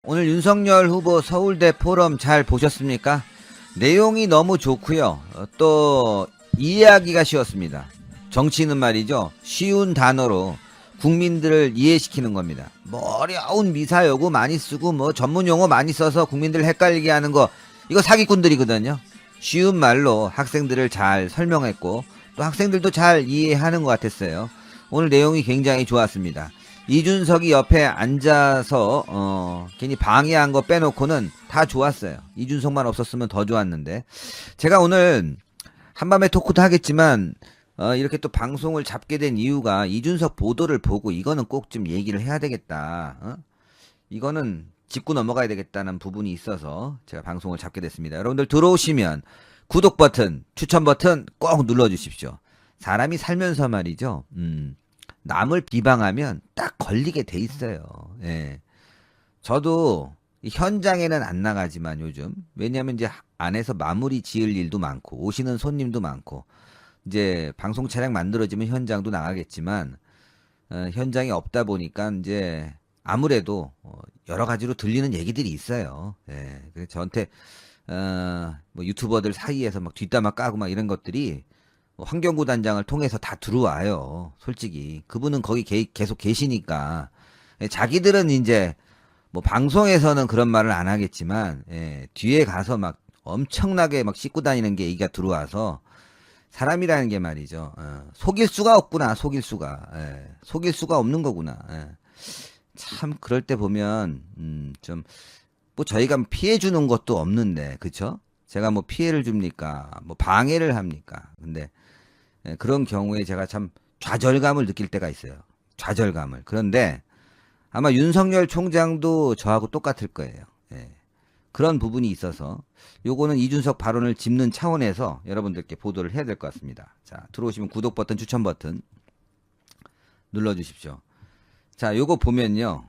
오늘 윤석열 후보 서울대 포럼 잘 보셨습니까? 내용이 너무 좋고요. 또 이해하기가 쉬웠습니다. 정치는 말이죠. 쉬운 단어로 국민들을 이해시키는 겁니다. 뭐 어려운 미사여구 많이 쓰고 뭐 전문 용어 많이 써서 국민들 헷갈리게 하는 거, 이거 사기꾼들이거든요. 쉬운 말로 학생들을 잘 설명했고 또 학생들도 잘 이해하는 것 같았어요. 오늘 내용이 굉장히 좋았습니다. 이준석이 옆에 앉아서 괜히 방해한 거 빼놓고는 다 좋았어요. 이준석만 없었으면 더 좋았는데, 제가 오늘 한밤에 토크도 하겠지만 이렇게 또 방송을 잡게 된 이유가 이준석 보도를 보고 이거는 꼭 좀 얘기를 해야 되겠다. 이거는 짚고 넘어가야 되겠다는 부분이 있어서 제가 방송을 잡게 됐습니다. 여러분들 들어오시면 구독 버튼, 추천 버튼 꼭 눌러주십시오. 사람이 살면서 말이죠. 남을 비방하면 딱 걸리게 돼 있어요. 예. 저도 현장에는 안 나가지만 요즘, 왜냐면 이제 안에서 마무리 지을 일도 많고 오시는 손님도 많고, 이제 방송 차량 만들어지면 현장도 나가겠지만 현장이 없다 보니까 이제 아무래도 여러 가지로 들리는 얘기들이 있어요. 예. 그래서 저한테 뭐 유튜버들 사이에서 막 뒷담화 까고 막 이런 것들이 환경부 단장을 통해서 다 들어와요. 솔직히 그분은 거기 계속 계시니까. 자기들은 이제 뭐 방송에서는 그런 말을 안 하겠지만, 뒤에 가서 막 엄청나게 막 씻고 다니는 게 얘기가 들어와서, 사람이라는 게 말이죠. 속일 수가 없구나. 속일 수가. 속일 수가 없는 거구나. 참 그럴 때 보면 좀 뭐 저희가 피해 주는 것도 없는데, 그쵸? 제가 뭐 피해를 줍니까? 뭐 방해를 합니까? 근데 그런 경우에 제가 참 좌절감을 느낄 때가 있어요. 좌절감을. 그런데 아마 윤석열 총장도 저하고 똑같을 거예요. 그런 부분이 있어서 요거는 이준석 발언을 짚는 차원에서 여러분들께 보도를 해야 될 것 같습니다. 자, 들어오시면 구독 버튼, 추천 버튼 눌러주십시오. 자, 요거 보면요.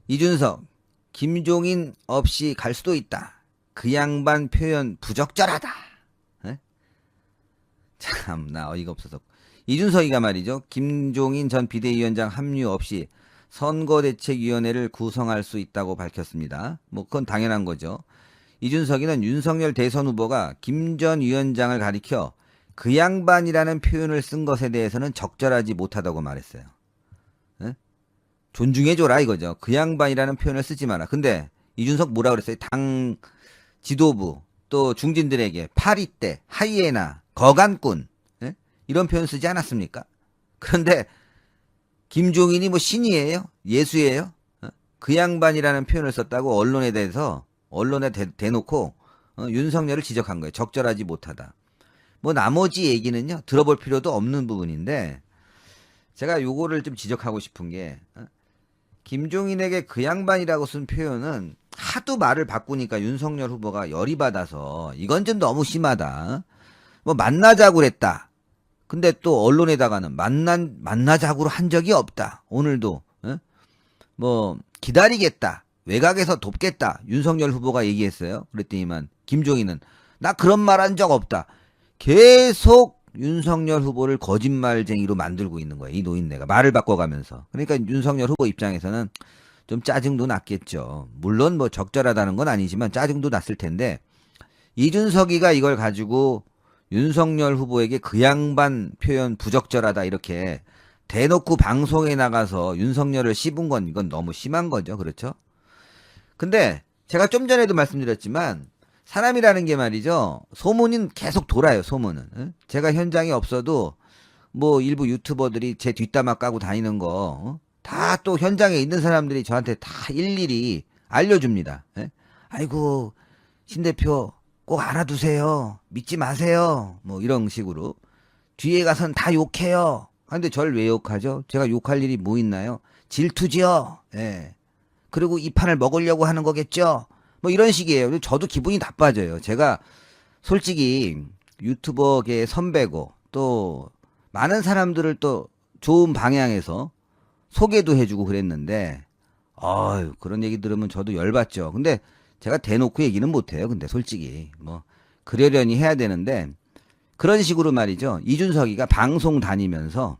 이준석, 김종인 없이 갈 수도 있다. 그 양반 표현 부적절하다. 참나 어이가 없어서. 이준석이가 말이죠. 김종인 전 비대위원장 합류 없이 선거대책위원회를 구성할 수 있다고 밝혔습니다. 뭐 그건 당연한 거죠. 이준석이는 윤석열 대선 후보가 김 전 위원장을 가리켜 그 양반이라는 표현을 쓴 것에 대해서는 적절하지 못하다고 말했어요. 존중해줘라 이거죠. 그 양반이라는 표현을 쓰지 마라. 근데 이준석 뭐라 그랬어요? 당 지도부 또 중진들에게 파리떼, 하이에나, 거간꾼, 이런 표현 쓰지 않았습니까? 그런데 김종인이 뭐 신이에요? 예수예요? 그 양반이라는 표현을 썼다고 언론에 대놓고 윤석열을 지적한 거예요. 적절하지 못하다. 뭐 나머지 얘기는요, 들어볼 필요도 없는 부분인데, 제가 요거를 좀 지적하고 싶은 게, 김종인에게 그 양반이라고 쓴 표현은 하도 말을 바꾸니까 윤석열 후보가 열이 받아서 이건 좀 너무 심하다. 뭐 만나자고 그랬다. 근데 또 언론에다가는 만나자고 한 적이 없다. 오늘도 뭐 기다리겠다. 외곽에서 돕겠다. 윤석열 후보가 얘기했어요. 그랬더니만 김종인은 나 그런 말 한 적 없다. 계속 윤석열 후보를 거짓말쟁이로 만들고 있는 거예요. 이 노인네가 말을 바꿔가면서. 그러니까 윤석열 후보 입장에서는 좀 짜증도 났겠죠. 물론 뭐 적절하다는 건 아니지만 짜증도 났을 텐데, 이준석이가 이걸 가지고 윤석열 후보에게 그 양반 표현 부적절하다 이렇게 대놓고 방송에 나가서 윤석열을 씹은 건 이건 너무 심한 거죠. 그렇죠? 근데 제가 좀 전에도 말씀드렸지만 사람이라는 게 말이죠. 소문은 계속 돌아요. 소문은. 제가 현장에 없어도 뭐 일부 유튜버들이 제 뒷담화 까고 다니는 거 다 또 현장에 있는 사람들이 저한테 다 일일이 알려줍니다. 아이고 신 대표 꼭 알아두세요. 믿지 마세요. 뭐 이런 식으로. 뒤에 가선 다 욕해요. 근데 절 왜 욕하죠? 제가 욕할 일이 뭐 있나요? 질투지요. 그리고 이 판을 먹으려고 하는 거겠죠? 뭐 이런 식이에요. 저도 기분이 나빠져요. 제가 솔직히 유튜버계 선배고 또 많은 사람들을 또 좋은 방향에서 소개도 해주고 그랬는데, 그런 얘기 들으면 저도 열받죠. 근데 제가 대놓고 얘기는 못해요. 근데 솔직히 뭐 그러려니 해야 되는데, 그런 식으로 말이죠. 이준석이가 방송 다니면서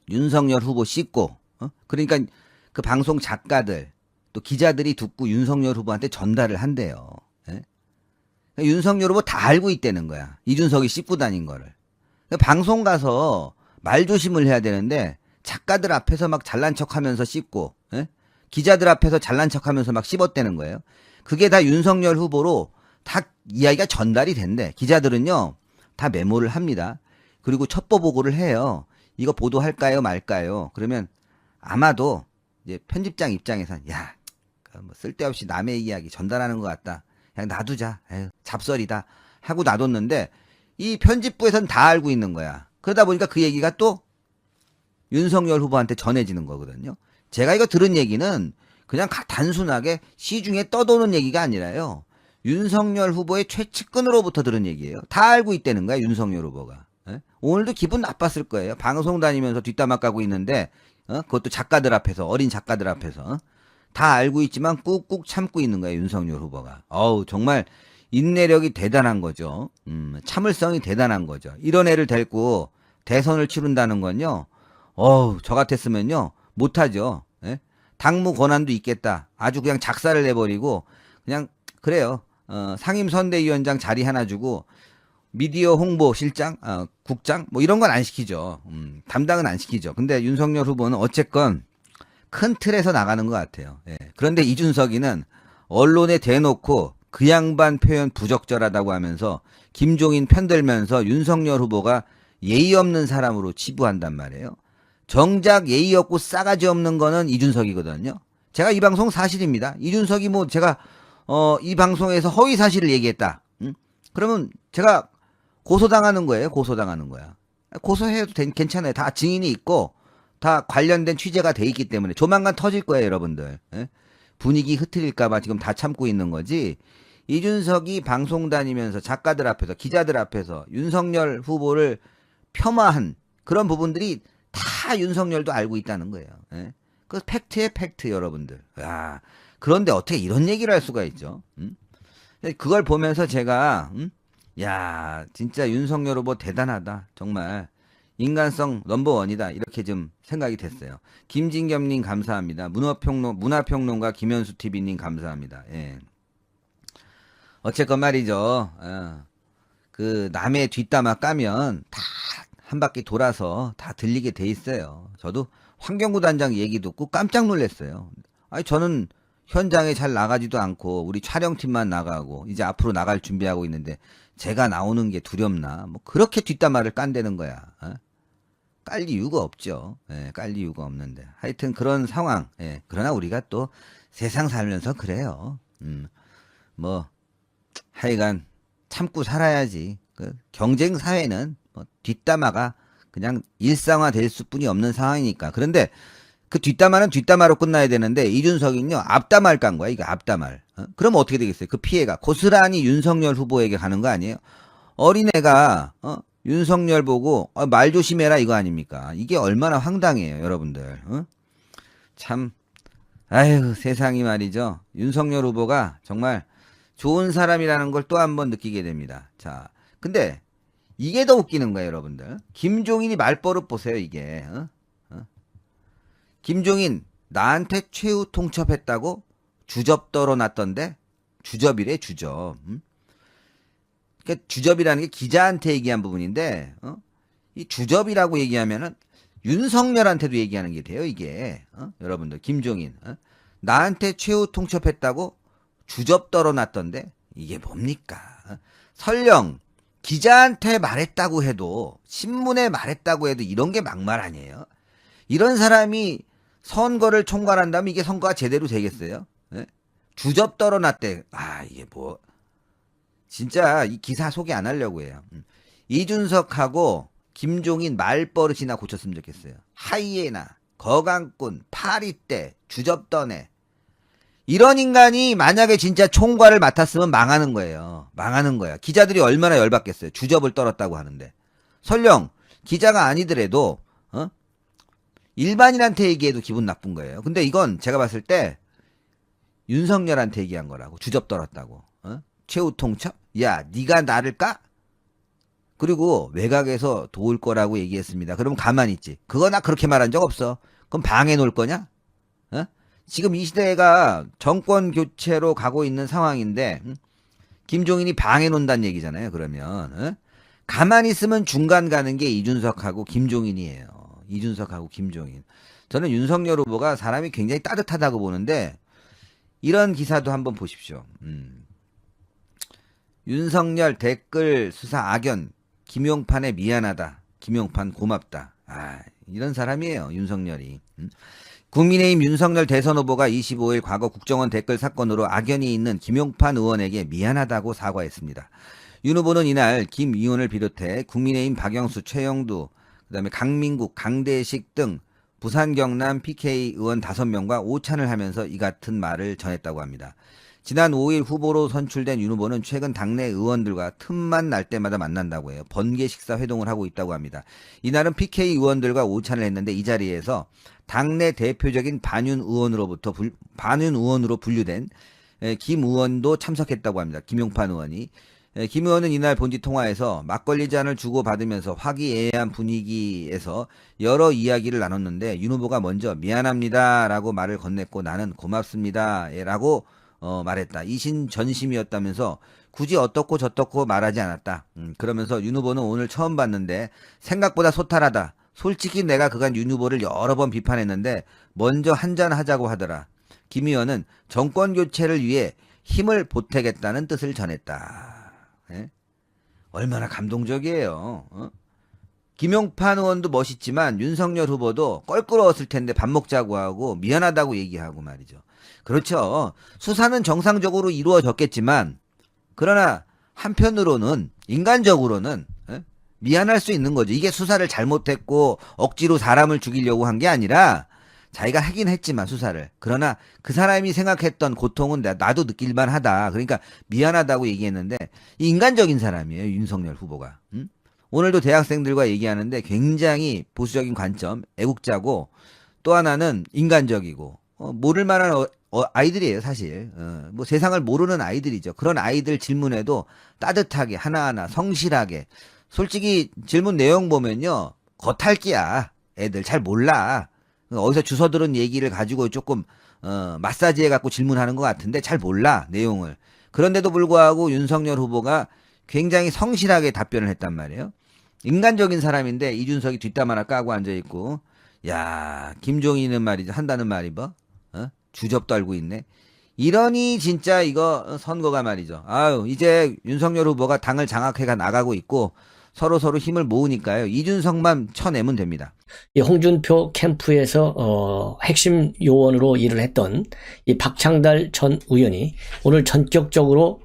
윤석열 후보 씻고, 그러니까 그 방송 작가들, 또 기자들이 듣고 윤석열 후보한테 전달을 한대요. 예? 그러니까 윤석열 후보 다 알고 있다는 거야. 이준석이 씹고 다닌 거를. 그러니까 방송 가서 말조심을 해야 되는데 작가들 앞에서 막 잘난 척하면서 씹고, 예? 기자들 앞에서 잘난 척하면서 막 씹었다는 거예요. 그게 다 윤석열 후보로 다 이야기가 전달이 된대. 기자들은요 다 메모를 합니다. 그리고 첩보 보고를 해요. 이거 보도할까요 말까요? 그러면 아마도 이제 편집장 입장에선 야, 뭐 쓸데없이 남의 이야기 전달하는 것 같다. 그냥 놔두자. 에휴, 잡설이다 하고 놔뒀는데 이 편집부에선 다 알고 있는 거야. 그러다 보니까 그 얘기가 또 윤석열 후보한테 전해지는 거거든요. 제가 이거 들은 얘기는 그냥 단순하게 시중에 떠도는 얘기가 아니라요. 윤석열 후보의 최측근으로부터 들은 얘기예요. 다 알고 있다는 거야, 윤석열 후보가. 예? 오늘도 기분 나빴을 거예요. 방송 다니면서 뒷담화 까고 있는데, 그것도 작가들 앞에서, 어린 작가들 앞에서. 다 알고 있지만 꾹꾹 참고 있는 거예요, 윤석열 후보가. 어우, 정말 인내력이 대단한 거죠. 참을성이 대단한 거죠. 이런 애를 데리고 대선을 치른다는 건요, 어우, 저 같았으면요, 못하죠. 예? 당무 권한도 있겠다. 아주 그냥 작사를 내버리고, 그냥, 그래요. 상임선대위원장 자리 하나 주고, 미디어 홍보 실장, 국장, 뭐 이런 건 안 시키죠. 담당은 안 시키죠. 근데 윤석열 후보는 어쨌건 큰 틀에서 나가는 것 같아요. 예. 그런데 이준석이는 언론에 대놓고 그 양반 표현 부적절하다고 하면서 김종인 편들면서 윤석열 후보가 예의 없는 사람으로 치부한단 말이에요. 정작 예의 없고 싸가지 없는 거는 이준석이거든요. 제가 이 방송 사실입니다. 이준석이 뭐 제가 이 방송에서 허위 사실을 얘기했다. 그러면 제가 고소당하는 거예요. 고소당하는 거야. 고소해도 괜찮아요. 다 증인이 있고 다 관련된 취재가 돼 있기 때문에 조만간 터질 거예요, 여러분들. 예? 분위기 흐트릴까봐 지금 다 참고 있는 거지. 이준석이 방송 다니면서 작가들 앞에서 기자들 앞에서 윤석열 후보를 폄하한 그런 부분들이 다 윤석열도 알고 있다는 거예요. 예? 그 팩트에 팩트, 여러분들. 야, 그런데 어떻게 이런 얘기를 할 수가 있죠? 그걸 보면서 제가 야, 진짜 윤석열 후보 대단하다. 정말 인간성 넘버원이다. 이렇게 좀 생각이 됐어요. 김진겸님 감사합니다. 문화평론가 김현수TV님 감사합니다. 예. 어쨌건 말이죠. 그 남의 뒷담화 까면 다 한 바퀴 돌아서 다 들리게 돼 있어요. 저도 환경부 단장 얘기 듣고 깜짝 놀랐어요. 아니 저는 현장에 잘 나가지도 않고 우리 촬영팀만 나가고 이제 앞으로 나갈 준비하고 있는데 제가 나오는 게 두렵나? 뭐 그렇게 뒷담화를 깐대는 거야. 깔 이유가 없죠. 예, 깔 이유가 없는데. 하여튼 그런 상황. 예, 그러나 우리가 또 세상 살면서 그래요. 뭐 하여간 참고 살아야지. 그 경쟁 사회는 뭐 뒷담화가 그냥 일상화 될 수뿐이 없는 상황이니까. 그런데 그 뒷담화는 뒷담화로 끝나야 되는데 이준석이요 앞담화를 깐 거야. 이거 앞담화를. 그러면 어떻게 되겠어요? 그 피해가 고스란히 윤석열 후보에게 가는 거 아니에요? 어린애가 윤석열 보고 말 조심해라 이거 아닙니까? 이게 얼마나 황당해요, 여러분들. 참 아유 세상이 말이죠. 윤석열 후보가 정말 좋은 사람이라는 걸 또 한 번 느끼게 됩니다. 자, 근데 이게 더 웃기는 거예요, 여러분들. 김종인이 말버릇 보세요, 이게. 김종인 나한테 최후 통첩했다고 주접 떨어놨던데 주접이래 주접. 그러니까 주접이라는 게 기자한테 얘기한 부분인데 이 주접이라고 얘기하면은 윤석열한테도 얘기하는 게 돼요, 이게. 여러분들 김종인 나한테 최후 통첩했다고 주접 떨어놨던데 이게 뭡니까? 설령 기자한테 말했다고 해도 신문에 말했다고 해도 이런 게 막말 아니에요? 이런 사람이 선거를 총괄한다면 이게 선거가 제대로 되겠어요? 예? 주접 떨어놨대. 아 이게 뭐 진짜 이 기사 소개 안 하려고 해요. 이준석하고 김종인 말버릇이나 고쳤으면 좋겠어요. 하이에나, 거강꾼, 파리떼, 주접떠네. 이런 인간이 만약에 진짜 총괄을 맡았으면 망하는 거예요. 망하는 거야. 기자들이 얼마나 열받겠어요. 주접을 떨었다고 하는데. 설령 기자가 아니더라도 일반인한테 얘기해도 기분 나쁜 거예요. 근데 이건 제가 봤을 때 윤석열한테 얘기한 거라고. 주접 떨었다고. 최후 통첩? 야, 네가 나를 까? 그리고 외곽에서 도울 거라고 얘기했습니다. 그러면 가만히 있지. 그거 나 그렇게 말한 적 없어. 그럼 방해 놓을 거냐? 지금 이 시대가 정권 교체로 가고 있는 상황인데 김종인이 방해 논다는 얘기잖아요. 그러면 가만히 있으면 중간 가는 게 이준석하고 김종인이에요. 이준석하고 김종인. 저는 윤석열 후보가 사람이 굉장히 따뜻하다고 보는데 이런 기사도 한번 보십시오. 윤석열 댓글 수사 악연 김용판에 미안하다. 김용판 고맙다. 이런 사람이에요. 윤석열이. 국민의힘 윤석열 대선 후보가 25일 과거 국정원 댓글 사건으로 악연이 있는 김용판 의원에게 미안하다고 사과했습니다. 윤 후보는 이날 김 의원을 비롯해 국민의힘 박영수, 최영두, 그다음에 강민국, 강대식 등 부산 경남 PK 의원 5명과 오찬을 하면서 이 같은 말을 전했다고 합니다. 지난 5일 후보로 선출된 윤 후보는 최근 당내 의원들과 틈만 날 때마다 만난다고 해요. 번개 식사 회동을 하고 있다고 합니다. 이날은 PK 의원들과 오찬을 했는데 이 자리에서 당내 대표적인 반윤 의원으로 분류된 김 의원도 참석했다고 합니다. 김용판 의원이. 김 의원은 이날 본지 통화에서 막걸리 잔을 주고받으면서 화기애애한 분위기에서 여러 이야기를 나눴는데 윤 후보가 먼저 미안합니다라고 말을 건넸고 나는 고맙습니다라고 말했다. 이신전심이었다면서 굳이 어떻고 저떻고 말하지 않았다. 그러면서 윤 후보는 오늘 처음 봤는데 생각보다 소탈하다. 솔직히 내가 그간 윤 후보를 여러 번 비판했는데 먼저 한잔 하자고 하더라. 김 의원은 정권 교체를 위해 힘을 보태겠다는 뜻을 전했다. 얼마나 감동적이에요. 김용판 의원도 멋있지만 윤석열 후보도 껄끄러웠을 텐데 밥 먹자고 하고 미안하다고 얘기하고 말이죠. 그렇죠. 수사는 정상적으로 이루어졌겠지만 그러나 한편으로는 인간적으로는 미안할 수 있는 거죠. 이게 수사를 잘못했고 억지로 사람을 죽이려고 한 게 아니라 자기가 하긴 했지만 수사를. 그러나 그 사람이 생각했던 고통은 나도 느낄만 하다. 그러니까 미안하다고 얘기했는데 인간적인 사람이에요. 윤석열 후보가. 오늘도 대학생들과 얘기하는데 굉장히 보수적인 관점, 애국자고 또 하나는 인간적이고 모를 만한 아이들이에요. 사실. 뭐 세상을 모르는 아이들이죠. 그런 아이들 질문에도 따뜻하게 하나하나 성실하게 솔직히 질문 내용 보면요. 겉핥기야. 애들 잘 몰라. 어디서 주워 들은 얘기를 가지고 조금 마사지해 갖고 질문하는 것 같은데 잘 몰라 내용을. 그런데도 불구하고 윤석열 후보가 굉장히 성실하게 답변을 했단 말이에요. 인간적인 사람인데 이준석이 뒷담 하나 까고 앉아있고 야 김종인은 말이죠. 한다는 말이 뭐 주접도 알고 있네. 이러니 진짜 이거 선거가 말이죠. 아유 이제 윤석열 후보가 당을 장악해가 나가고 있고 서로 힘을 모으니까요. 이준석만 쳐내면 됩니다. 이 홍준표 캠프에서 핵심 요원으로 일을 했던 이 박창달 전 의원이 오늘 전격적으로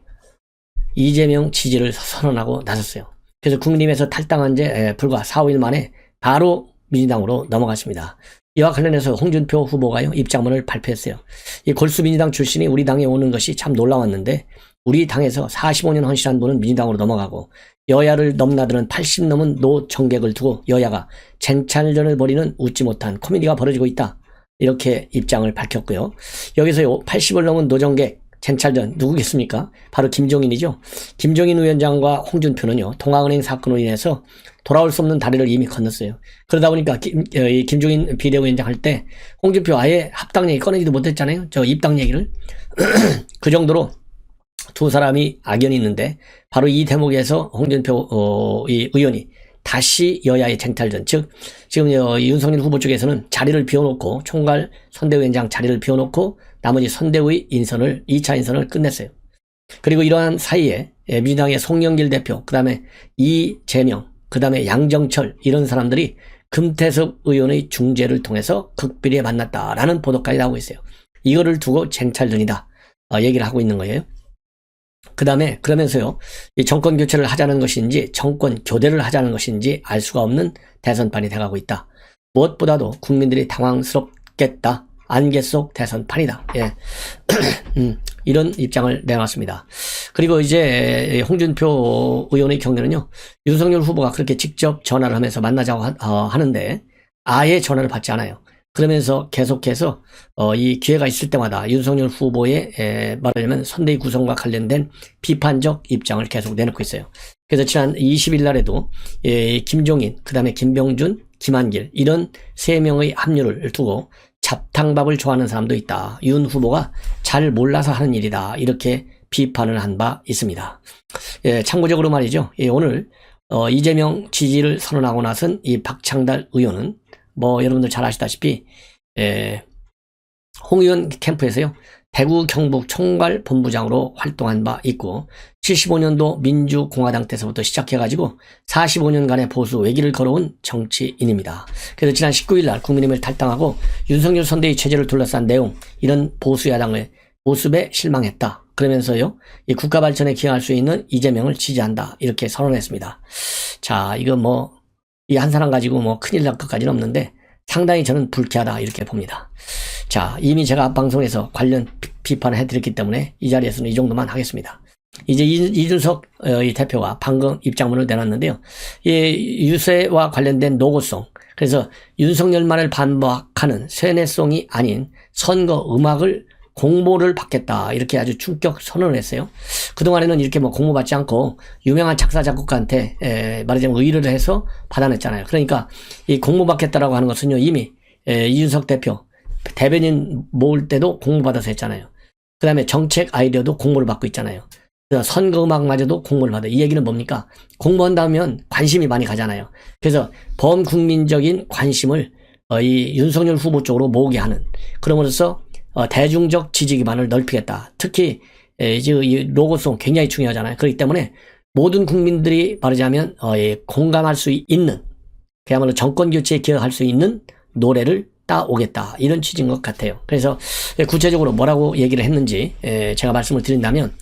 이재명 지지를 선언하고 나섰어요. 그래서 국민의힘에서 탈당한 지 불과 4, 5일 만에 바로 민주당으로 넘어갔습니다. 이와 관련해서 홍준표 후보가요 입장문을 발표했어요. 이 골수 민주당 출신이 우리 당에 오는 것이 참 놀라웠는데 우리 당에서 45년 헌신한 분은 민주당으로 넘어가고 여야를 넘나드는 80 넘은 노정객을 두고 여야가 쟁탈전을 벌이는 웃지 못한 코미디가 벌어지고 있다. 이렇게 입장을 밝혔고요. 여기서 80을 넘은 노정객 쟁탈전 누구겠습니까? 바로 김종인이죠. 김종인 위원장과 홍준표는요. 동아은행 사건으로 인해서 돌아올 수 없는 다리를 이미 건넜어요. 그러다 보니까 김종인 비대위원장 할 때 홍준표 아예 합당 얘기 꺼내지도 못했잖아요. 저 입당 얘기를. 그 정도로 두 사람이 악연이 있는데 바로 이 대목에서 홍준표 이 의원이 다시 여야의 쟁탈전, 즉 지금 윤석열 후보 쪽에서는 자리를 비워놓고 총괄 선대위원장 자리를 비워놓고 나머지 선대위 인선을 2차 인선을 끝냈어요. 그리고 이러한 사이에 민주당의 송영길 대표, 그 다음에 이재명, 그 다음에 양정철 이런 사람들이 금태섭 의원의 중재를 통해서 극비리에 만났다라는 보도까지 나오고 있어요. 이거를 두고 쟁탈전이다 얘기를 하고 있는 거예요. 그 다음에 그러면서요 이 정권 교체를 하자는 것인지 정권 교대를 하자는 것인지 알 수가 없는 대선판이 돼가고 있다. 무엇보다도 국민들이 당황스럽겠다. 안개 속 대선판이다. 예. 이런 입장을 내놨습니다. 그리고 이제 홍준표 의원의 경우는요 윤석열 후보가 그렇게 직접 전화를 하면서 만나자고 하는데 아예 전화를 받지 않아요. 그러면서 계속해서 이 기회가 있을 때마다 윤석열 후보의 말하자면 선대위 구성과 관련된 비판적 입장을 계속 내놓고 있어요. 그래서 지난 20일 날에도 김종인, 그 다음에 김병준, 김한길 이런 세 명의 합류를 두고 잡탕밥을 좋아하는 사람도 있다. 윤 후보가 잘 몰라서 하는 일이다. 이렇게 비판을 한 바 있습니다. 예, 참고적으로 말이죠. 예, 오늘 이재명 지지를 선언하고 나선 이 박창달 의원은 뭐 여러분들 잘 아시다시피 홍 의원 캠프에서요. 대구 경북 총괄본부장으로 활동한 바 있고 75년도 민주공화당 때서부터 시작해가지고 45년간의 보수 외길을 걸어온 정치인입니다. 그래서 지난 19일 날 국민의힘을 탈당하고 윤석열 선대위 체제를 둘러싼 내용, 이런 보수 야당의 모습에 실망했다. 그러면서요, 이 국가 발전에 기여할 수 있는 이재명을 지지한다. 이렇게 선언했습니다. 자, 이거 뭐 이 한 사람 가지고 뭐 큰일 날 것까지는 없는데 상당히 저는 불쾌하다 이렇게 봅니다. 자, 이미 제가 앞방송에서 관련 비판을 해드렸기 때문에 이 자리에서는 이 정도만 하겠습니다. 이제 이준석 이 대표가 방금 입장문을 내놨는데요. 이 유세와 관련된 노고송, 그래서 윤석열만을 반박하는 세뇌송이 아닌 선거 음악을 공모를 받겠다 이렇게 아주 충격 선언을 했어요. 그동안에는 이렇게 뭐 공모받지 않고 유명한 작사 작곡가한테 말하자면 의뢰를 해서 받아냈잖아요. 그러니까 이 공모받겠다라고 하는 것은요, 이미 이준석 대표 대변인 모을 때도 공모받아서 했잖아요. 그 다음에 정책 아이디어도 공모를 받고 있잖아요. 선거 음악마저도 공모를 받아요. 이 얘기는 뭡니까? 공모한다면 관심이 많이 가잖아요. 그래서 범국민적인 관심을 이 윤석열 후보 쪽으로 모으게 하는, 그럼으로써 대중적 지지 기반을 넓히겠다. 특히 이제 이 로고송 굉장히 중요하잖아요. 그렇기 때문에 모든 국민들이 말하자면 공감할 수 있는, 그야말로 정권 교체에 기여할 수 있는 노래를 따오겠다, 이런 취지인 것 같아요. 그래서 구체적으로 뭐라고 얘기를 했는지 제가 말씀을 드린다면,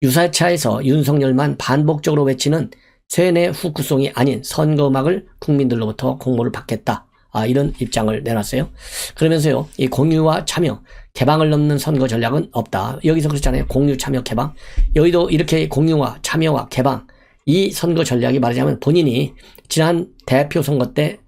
유사차에서 윤석열만 반복적으로 외치는 세뇌 후크송이 아닌 선거음악을 국민들로부터 공모를 받겠다. 이런 입장을 내놨어요. 그러면서요, 이 공유와 참여, 개방을 넘는 선거 전략은 없다. 여기서 그렇잖아요. 공유, 참여, 개방. 여기도 이렇게 공유와 참여와 개방, 이 선거 전략이 말하자면 본인이 지난 대표 선거 때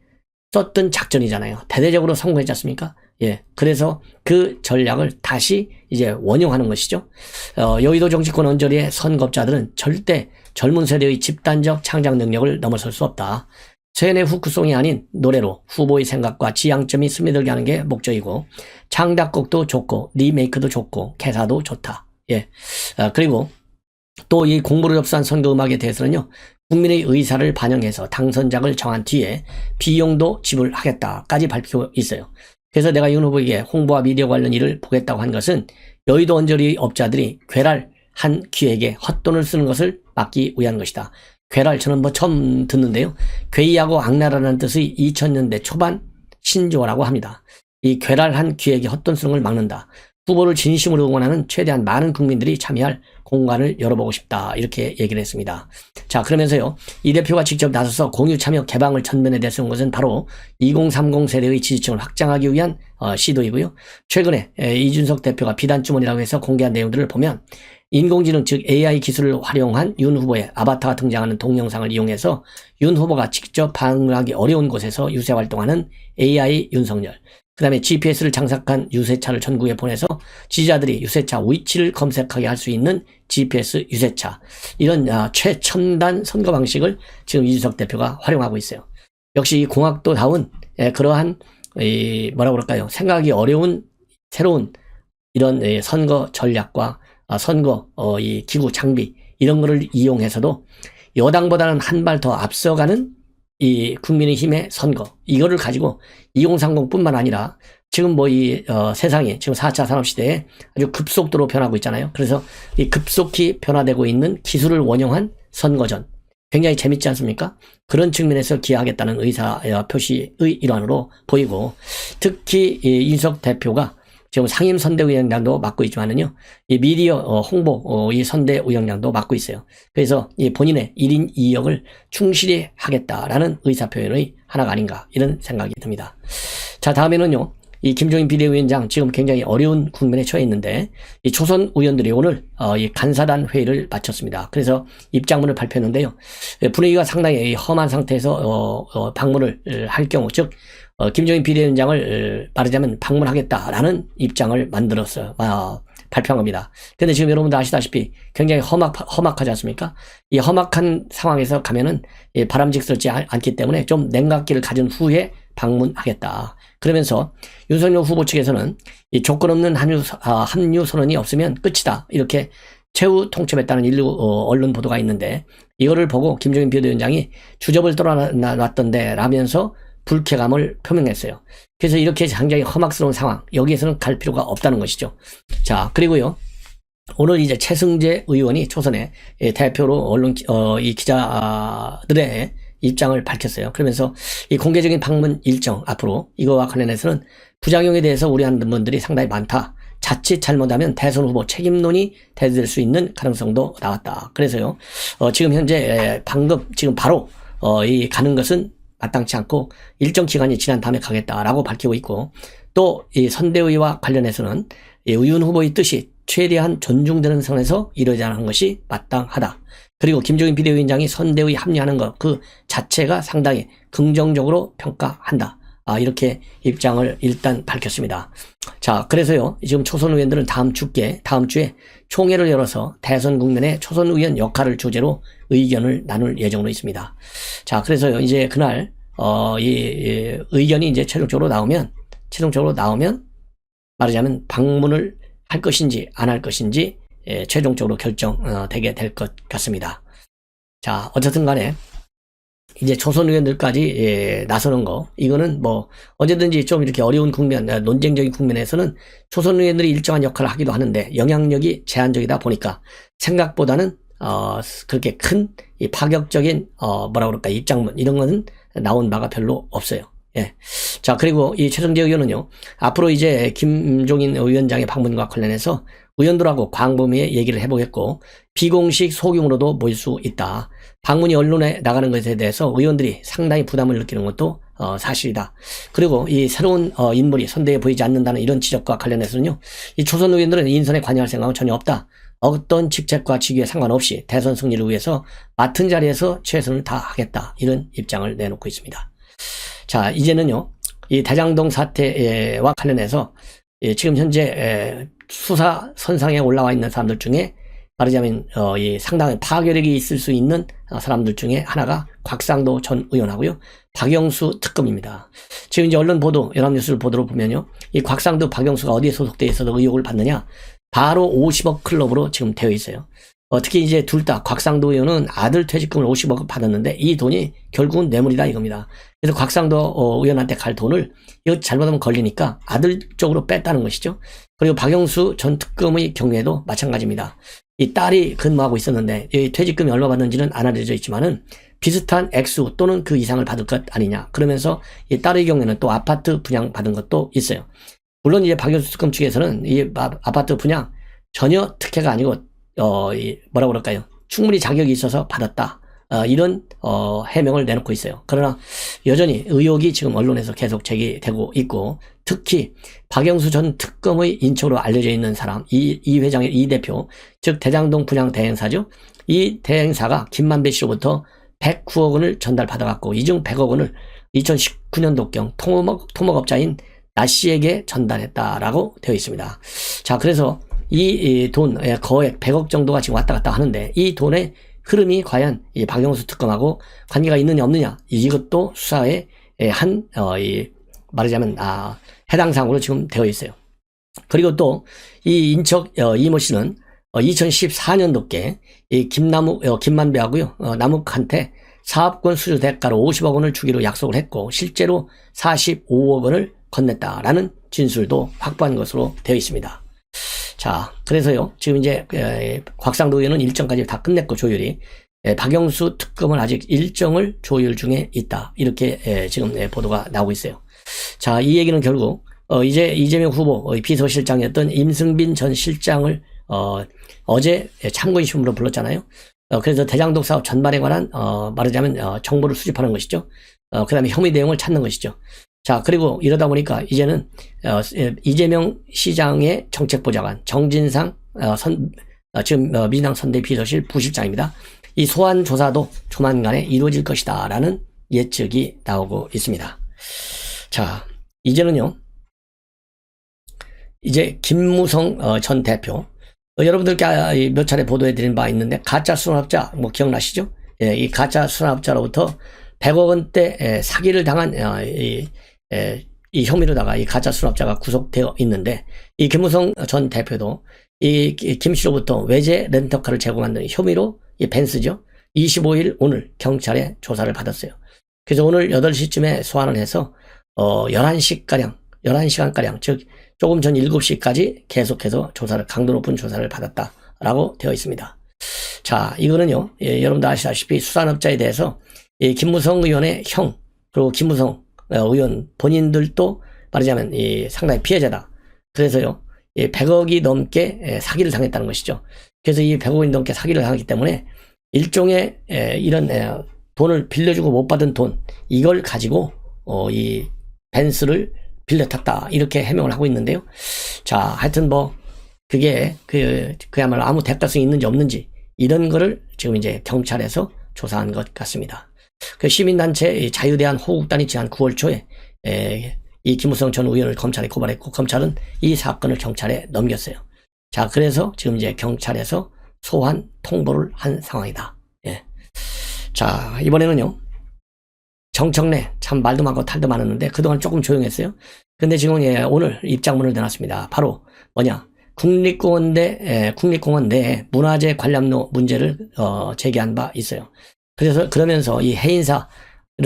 썼던 작전이잖아요. 대대적으로 성공했지 않습니까? 예. 그래서 그 전략을 다시 이제 원용하는 것이죠. 여의도 정치권 언저리의 선거업자들은 절대 젊은 세대의 집단적 창작 능력을 넘어설 수 없다. 세뇌 후크송이 아닌 노래로 후보의 생각과 지향점이 스며들게 하는 게 목적이고, 창작곡도 좋고 리메이크도 좋고 개사도 좋다. 예. 그리고 또 이 공모를 접수한 선거음악에 대해서는요, 국민의 의사를 반영해서 당선작을 정한 뒤에 비용도 지불하겠다까지 발표가 있어요. 그래서 내가 윤 후보에게 홍보와 미디어 관련 일을 보겠다고 한 것은 여의도 언저리 업자들이 괴랄한 기획에 헛돈을 쓰는 것을 막기 위한 것이다. 괴랄, 저는 뭐 처음 듣는데요. 괴이하고 악랄하는 뜻의 2000년대 초반 신조어라고 합니다. 이 괴랄한 기획에 헛돈 쓰는 걸 막는다. 후보를 진심으로 응원하는 최대한 많은 국민들이 참여할 공간을 열어보고 싶다. 이렇게 얘기를 했습니다. 자, 그러면서요, 이 대표가 직접 나서서 공유 참여 개방을 전면에 내세운 것은 바로 2030 세대의 지지층을 확장하기 위한 시도이고요. 최근에 이준석 대표가 비단주머니라고 해서 공개한 내용들을 보면 인공지능 즉 AI 기술을 활용한 윤 후보의 아바타가 등장하는 동영상을 이용해서 윤 후보가 직접 방문하기 어려운 곳에서 유세 활동하는 AI 윤석열, 그 다음에 GPS를 장착한 유세차를 전국에 보내서 지지자들이 유세차 위치를 검색하게 할 수 있는 GPS 유세차, 이런 최첨단 선거 방식을 지금 이준석 대표가 활용하고 있어요. 역시 이 공학도다운 그러한 뭐라고 그럴까요? 생각하기 어려운 새로운 이런 선거 전략과 선거 이 기구 장비, 이런 거를 이용해서도 여당보다는 한 발 더 앞서가는 이 국민의힘의 선거, 이거를 가지고 2030뿐만 아니라 지금 뭐 이 세상이 지금 4차 산업시대에 아주 급속도로 변하고 있잖아요. 그래서 이 급속히 변화되고 있는 기술을 원용한 선거전, 굉장히 재밌지 않습니까? 그런 측면에서 기여하겠다는 의사 표시의 일환으로 보이고, 특히 이준석 대표가 지금 상임선대위원장도 맡고 있지만은요, 이 미디어 홍보 이 선대위원장도 맡고 있어요. 그래서 이 본인의 1인 2역을 충실히 하겠다라는 의사표현의 하나가 아닌가, 이런 생각이 듭니다. 자, 다음에는요, 이 김종인 비대위원장 지금 굉장히 어려운 국면에 처해 있는데, 이 초선 의원들이 오늘 이 간사단 회의를 마쳤습니다. 그래서 입장문을 발표했는데요, 분위기가 상당히 험한 상태에서 방문을 할 경우, 즉 김종인 비대위원장을 말하자면 방문하겠다라는 입장을 만들었어요. 발표한 겁니다. 근데 지금 여러분들 아시다시피 굉장히 험악하지 않습니까? 이 험악한 상황에서 가면은 바람직스럽지 않기 때문에 좀 냉각기를 가진 후에 방문하겠다. 그러면서 윤석열 후보 측에서는 이 조건 없는 합류 선언이 없으면 끝이다. 이렇게 최후 통첩했다는 일부 언론 보도가 있는데 이거를 보고 김종인 비대위원장이 주접을 떨어놨던데 라면서 불쾌감을 표명했어요. 그래서 이렇게 굉장히 험악스러운 상황, 여기에서는 갈 필요가 없다는 것이죠. 자, 그리고요. 오늘 이제 최승재 의원이 초선의 대표로 언론 이 기자들의 입장을 밝혔어요. 그러면서 이 공개적인 방문 일정 앞으로 이거와 관련해서는 부작용에 대해서 우려하는 분들이 상당히 많다. 자칫 잘못하면 대선 후보 책임론이 대두될 수 있는 가능성도 나왔다. 그래서요, 지금 현재 방금 지금 바로 이 가는 것은 마땅치 않고 일정 기간이 지난 다음에 가겠다라고 밝히고 있고, 또 이 선대위와 관련해서는 이 의원 후보의 뜻이 최대한 존중되는 선에서 이루어지는 것이 마땅하다. 그리고 김종인 비대위원장이 선대위 합류하는 것 그 자체가 상당히 긍정적으로 평가한다. 이렇게 입장을 일단 밝혔습니다. 자, 그래서요, 지금 초선 의원들은 다음 주에 총회를 열어서 대선 국면의 초선 의원 역할을 주제로 의견을 나눌 예정으로 있습니다. 자, 그래서요, 이제 그날, 이 의견이 이제 최종적으로 나오면 말하자면 방문을 할 것인지 안 할 것인지 최종적으로 결정되게 될 것 같습니다. 자, 어쨌든 간에 이제 초선 의원들까지 나서는 거, 이거는 뭐 언제든지 좀 이렇게 어려운 국면, 논쟁적인 국면에서는 초선 의원들이 일정한 역할을 하기도 하는데 영향력이 제한적이다 보니까 생각보다는 그렇게 큰 이 파격적인 입장문 이런 거는 나온 바가 별로 없어요. 예. 자, 그리고 이 최승재 의원은요, 앞으로 이제 김종인 위원장의 방문과 관련해서 의원들하고 광범위에 얘기를 해보겠고, 비공식 소규모로도 모일 수 있다. 방문이 언론에 나가는 것에 대해서 의원들이 상당히 부담을 느끼는 것도 사실이다. 그리고 이 새로운 인물이 선대에 보이지 않는다는 이런 지적과 관련해서는요, 이 초선 의원들은 인선에 관여할 생각은 전혀 없다. 어떤 직책과 직위에 상관없이 대선 승리를 위해서 맡은 자리에서 최선을 다하겠다. 이런 입장을 내놓고 있습니다. 자, 이제는요, 이 대장동 사태와 관련해서 지금 현재 수사 선상에 올라와 있는 사람들 중에 말하자면 이 상당한 파괴력이 있을 수 있는 사람들 중에 하나가 곽상도 전 의원하고요, 박영수 특검입니다. 지금 이제 언론 보도, 연합뉴스를 보도로 보면요, 이 곽상도, 박영수가 어디에 소속돼 있어서 의혹을 받느냐, 바로 50억 클럽으로 지금 되어 있어요. 특히 이제 둘 다 곽상도 의원은 아들 퇴직금을 50억을 받았는데 이 돈이 결국은 뇌물이다 이겁니다. 그래서 곽상도 의원한테 갈 돈을 이거 잘못하면 걸리니까 아들 쪽으로 뺐다는 것이죠. 그리고 박영수 전 특검의 경우에도 마찬가지입니다. 이 딸이 근무하고 있었는데 이 퇴직금이 얼마 받는지는 안 알려져 있지만은 비슷한 액수 또는 그 이상을 받을 것 아니냐. 그러면서 이 딸의 경우에는 또 아파트 분양 받은 것도 있어요. 물론 이제 박영수 특검 측에서는 이 아파트 분양 전혀 특혜가 아니고 충분히 자격이 있어서 받았다. 이런 해명을 내놓고 있어요. 그러나 여전히 의혹이 지금 언론에서 계속 제기되고 있고, 특히 박영수 전 특검의 인척으로 알려져 있는 사람, 이 회장의 이 대표, 즉 대장동 분양 대행사죠. 이 대행사가 김만배 씨로부터 109억 원을 전달받아갖고 이 중 100억 원을 2019년도경 토목업자인 나 씨에게 전달했다라고 되어 있습니다. 자, 그래서 이 돈 거액 100억 정도가 지금 왔다 갔다 하는데 이 돈의 흐름이 과연 이 박영수 특검하고 관계가 있느냐 없느냐, 이것도 수사의 말하자면 해당 사항으로 지금 되어 있어요. 그리고 또 이 인척 이모 씨는 2014년도께 이 김만배하고요, 남욱한테 사업권 수주 대가로 50억 원을 주기로 약속을 했고 실제로 45억 원을 건넸다라는 진술도 확보한 것으로 되어 있습니다. 자, 그래서요, 지금 이제 곽상도 의원은 일정까지 다 끝냈고 조율이, 박영수 특검은 아직 일정을 조율 중에 있다. 이렇게 지금 보도가 나오고 있어요. 자, 이 얘기는 결국 이제 이재명 후보 비서실장이었던 임승빈 전 실장을 어제 참고인 신문으로 불렀잖아요. 그래서 대장동 사업 전반에 관한 말하자면 정보를 수집하는 것이죠. 그 다음에 혐의 내용을 찾는 것이죠. 자, 그리고 이러다 보니까 이제는 이재명 시장의 정책보좌관 정진상 지금 민주당 선대 비서실 부실장입니다. 이 소환 조사도 조만간에 이루어질 것이다 라는 예측이 나오고 있습니다. 자, 이제는요, 이제 김무성 전 대표, 여러분들께 몇 차례 보도해드린 바 있는데 가짜 수납자 기억나시죠? 이 가짜 수납자로부터 100억 원대 사기를 당한 이 혐의로다가 이 가짜 수납자가 구속되어 있는데, 이 김무성 전 대표도 이 김 씨로부터 외제 렌터카를 제공한 혐의로 이 벤츠죠. 25일 오늘 경찰에 조사를 받았어요. 그래서 오늘 8시쯤에 소환을 해서 11시간가량, 즉 조금 전 7시까지 계속해서 조사를, 강도 높은 조사를 받았다라고 되어 있습니다. 자, 이거는요, 여러분도 아시다시피 수산업자에 대해서 이 김무성 의원의 형, 그리고 김무성 의원 본인들도 말하자면 이 상당히 피해자다. 그래서요, 100억이 넘게 사기를 당했다는 것이죠. 그래서 이 100억이 넘게 사기를 당했기 때문에 일종의 이런 돈을 빌려주고 못 받은 돈, 이걸 가지고 이 벤츠를 빌려 탔다, 이렇게 해명을 하고 있는데요. 자, 하여튼 뭐 그게 그야말로 아무 대가성이 있는지 없는지 이런 거를 지금 이제 경찰에서 조사한 것 같습니다. 그 시민단체 자유대한 호국단이 지난 9월 초에 이 김무성 전 의원을 검찰에 고발했고, 검찰은 이 사건을 경찰에 넘겼어요. 자, 그래서 지금 이제 경찰에서 소환 통보를 한 상황이다. 예. 자, 이번에는요, 정청래, 참 말도 많고 탈도 많았는데 그동안 조금 조용했어요. 근데 지금 오늘 입장문을 내놨습니다. 바로 뭐냐, 국립공원 내에 문화재 관람로 문제를 제기한 바 있어요. 그래서 그러면서 이 해인사를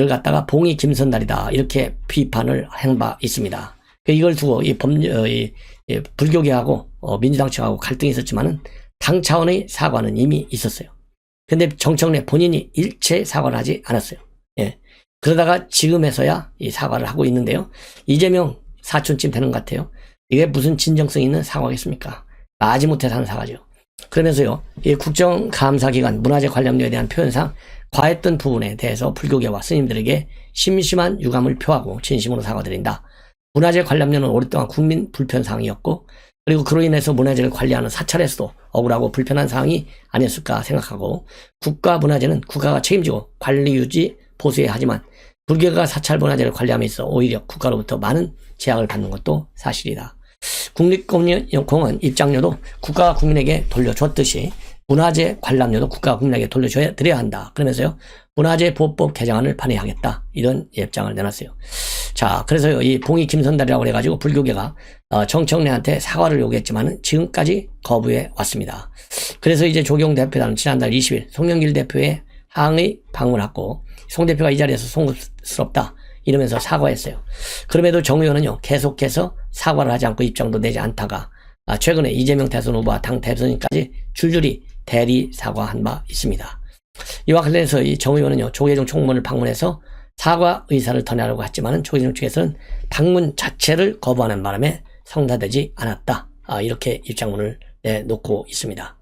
갖다가 봉이 김선달이다, 이렇게 비판을 한 바 있습니다. 이걸 두고 불교계하고 민주당 측하고 갈등이 있었지만은 당 차원의 사과는 이미 있었어요. 근데 정청래 본인이 일체 사과를 하지 않았어요. 예. 그러다가 지금에서야 이 사과를 하고 있는데요. 이재명 사촌쯤 되는 것 같아요. 이게 무슨 진정성 있는 사과겠습니까? 마지못해 하는 사과죠. 그러면서요, 이 국정감사기관 문화재 관람료에 대한 표현상 과했던 부분에 대해서 불교계와 스님들에게 심심한 유감을 표하고 진심으로 사과드린다. 문화재 관람료는 오랫동안 국민 불편사항이었고, 그리고 그로 인해서 문화재를 관리하는 사찰에서도 억울하고 불편한 사항이 아니었을까 생각하고, 국가 문화재는 국가가 책임지고 관리 유지 보수해야 하지만 불교가 사찰 문화재를 관리함에 있어 오히려 국가로부터 많은 제약을 받는 것도 사실이다. 국립공원 입장료도 국가가 국민에게 돌려줬듯이 문화재 관람료도 국가가 국민에게 돌려드려야 한다. 그러면서요, 문화재 보호법 개정안을 발의하겠다, 이런 입장을 내놨어요. 자, 그래서요, 이 봉이 김선달이라고 해가지고 불교계가 정청래한테 사과를 요구했지만은 지금까지 거부해 왔습니다. 그래서 이제 조경 대표단은 지난달 20일 송영길 대표의 항의 방문했고, 송 대표가 이 자리에서 송구스럽다 이러면서 사과했어요. 그럼에도 정 의원은요, 계속해서 사과를 하지 않고 입장도 내지 않다가 최근에 이재명 대선 후보와 당 대선인까지 줄줄이 대리 사과한 바 있습니다. 이와 관련해서 이 정 의원은요, 조계종 총무를 방문해서 사과 의사를 전하려고 했지만 조계종 측에서는 방문 자체를 거부하는 바람에 성사되지 않았다, 이렇게 입장문을 내놓고 있습니다.